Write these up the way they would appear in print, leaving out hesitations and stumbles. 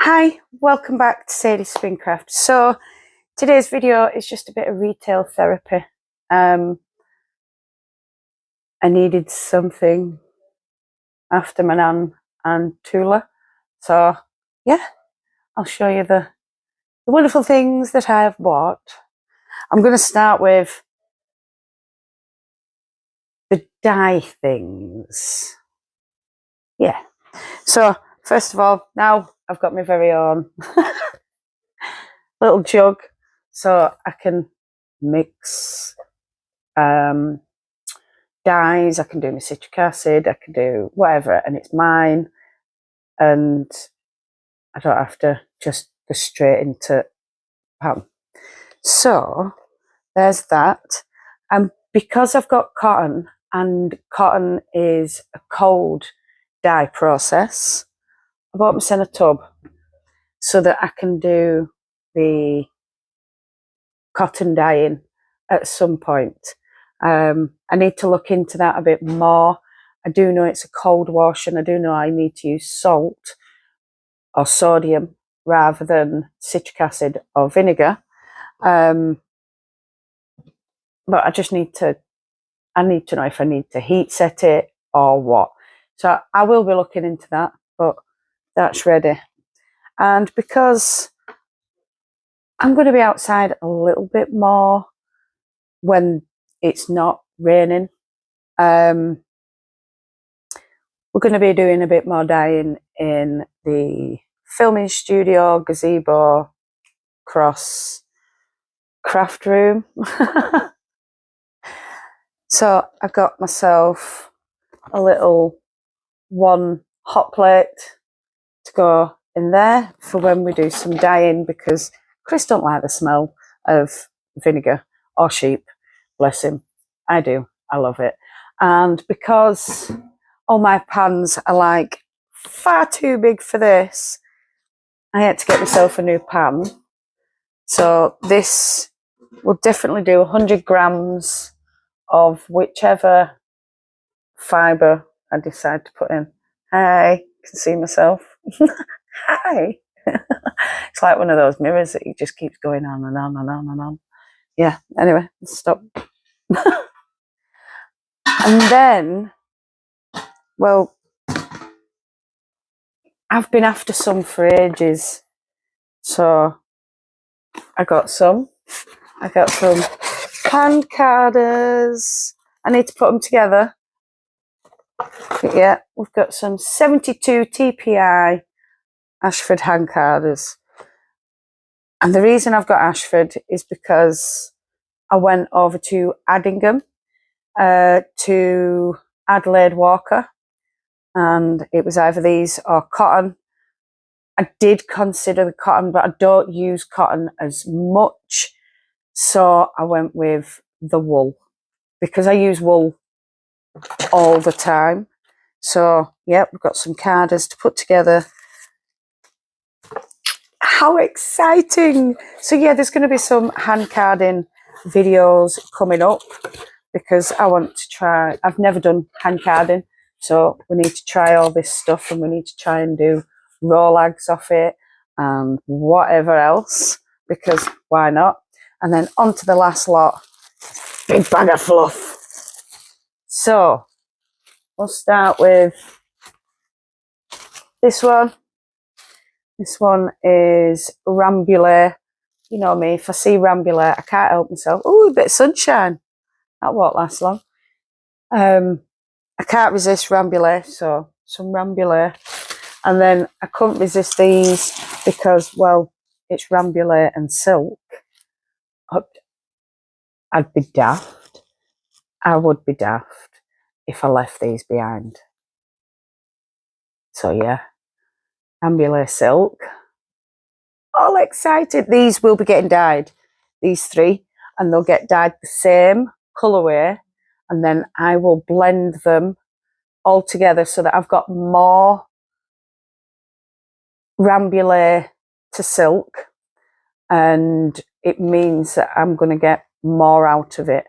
Hi, welcome back to Sadie's Springcraft. So today's video is just a bit of retail therapy. I needed something after my nan and Tula. So yeah, I'll show you the wonderful things that I have bought. I'm going to start with the dye things. Yeah. So first of all, now I've got my very own little jug so I can mix dyes. I can do my citric acid, I can do whatever, and it's mine, and I don't have to just go straight into pan. So there's that. And because I've got cotton, and cotton is a cold dye process, I bought myself a tub so that I can do the cotton dyeing at some point. I need to look into that a bit more. I do know it's a cold wash, and I do know I need to use salt or sodium rather than citric acid or vinegar. But I just need to know if I need to heat set it or what. So I will be looking into that, but that's ready. And because I'm going to be outside a little bit more when it's not raining, we're going to be doing a bit more dyeing in the filming studio, gazebo, cross craft room. So I got myself a little one hot plate to go in there for when we do some dyeing, because Chris don't like the smell of vinegar or sheep. Bless him. I do. I love it. And because all my pans are like far too big for this, I had to get myself a new pan. So this will definitely do 100 grams of whichever fibre I decide to put in. Hi, I can see myself. Hi. It's like one of those mirrors that just keeps going on and on and on and on. Yeah, anyway, stop. And then, well, I've been after some for ages. So I got some pan carders. I need to put them together. But yeah, we've got some 72 TPI Ashford hand carders. And the reason I've got Ashford is because I went over to Addingham to Adelaide Walker, and it was either these or cotton. I did consider the cotton, but I don't use cotton as much, so I went with the wool because I use wool all the time. So yeah, we've got some carders to put together. How exciting! So yeah, there's going to be some hand carding videos coming up because I want to try. I've never done hand carding, so we need to try all this stuff, and we need to try and do Rolags off it and whatever else, because why not? And then on to the last lot, big bag of fluff. So we'll start with this one. This one is Rambouillet. You know me, if I see Rambouillet, I can't help myself. Oh, a bit of sunshine. That won't last long. I can't resist Rambouillet, so some Rambouillet. And then I couldn't resist these because, well, it's Rambouillet and silk. I'd be daft. I would be daft if I left these behind. So yeah, Rambouillet silk. All excited. These will be getting dyed, these three, and they'll get dyed the same colourway, and then I will blend them all together so that I've got more Rambouillet to silk, and it means that I'm going to get more out of it.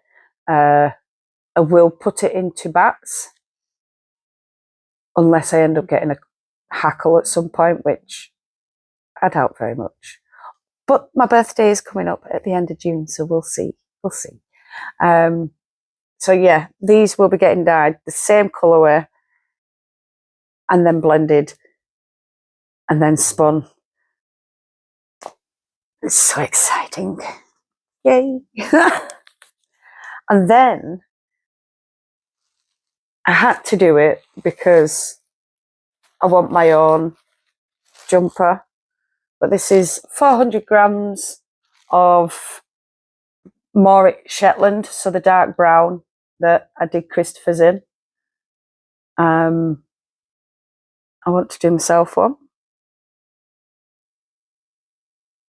I will put it into bats unless I end up getting a hackle at some point, which I doubt very much. But my birthday is coming up at the end of June, so we'll see. We'll see. So yeah, these will be getting dyed the same colourway and then blended and then spun. It's so exciting. Yay. And then I had to do it because I want my own jumper. But this is 400 grams of Morik Shetland, so the dark brown that I did Christopher's in. I want to do myself one.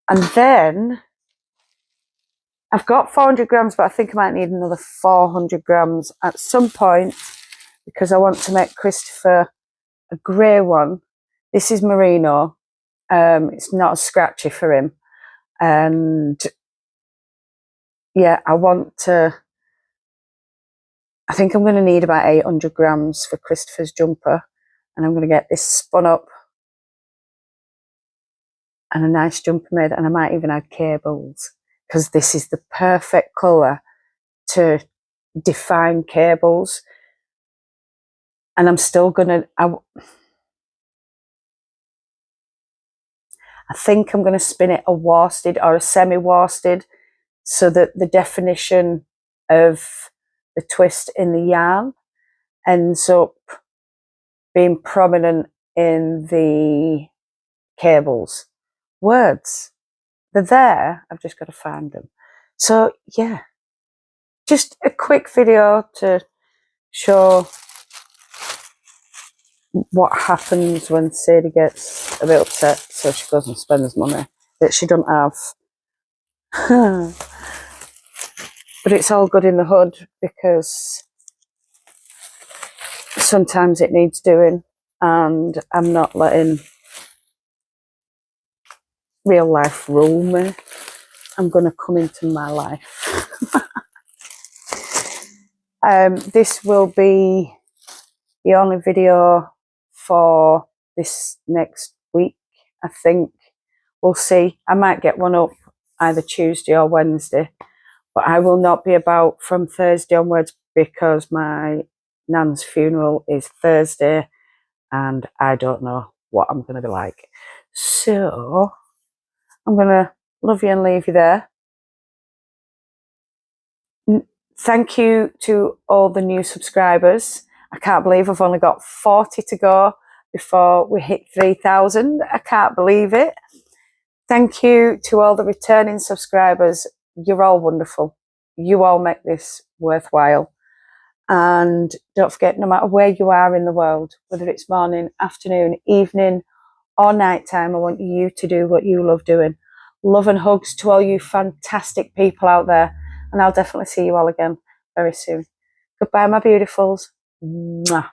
And then I've got 400 grams, but I think I might need another 400 grams at some point because I want to make Christopher a grey one. This is merino. It's not as scratchy for him. And yeah, I think I'm going to need about 800 grams for Christopher's jumper. And I'm going to get this spun up and a nice jumper made. And I might even add cables because this is the perfect colour to define cables. And I'm still going to... I think I'm going to spin it a worsted or a semi-worsted so that the definition of the twist in the yarn ends up being prominent in the cables. Words, they're there, I've just got to find them. So yeah, just a quick video to show what happens when Sadie gets a bit upset, so she goes and spends money that she doesn't have. But it's all good in the hood because sometimes it needs doing, and I'm not letting real life rule me. I'm going to come into my life. This will be the only video for this next week, I think. We'll see. I might get one up either Tuesday or Wednesday, but I will not be about from Thursday onwards because my nan's funeral is Thursday and I don't know what I'm going to be like. So I'm going to love you and leave you there. Thank you to all the new subscribers. I can't believe I've only got 40 to go before we hit 3,000. I can't believe it. Thank you to all the returning subscribers. You're all wonderful. You all make this worthwhile. And don't forget, no matter where you are in the world, whether it's morning, afternoon, evening, or nighttime, I want you to do what you love doing. Love and hugs to all you fantastic people out there. And I'll definitely see you all again very soon. Goodbye, my beautifuls. Mwah.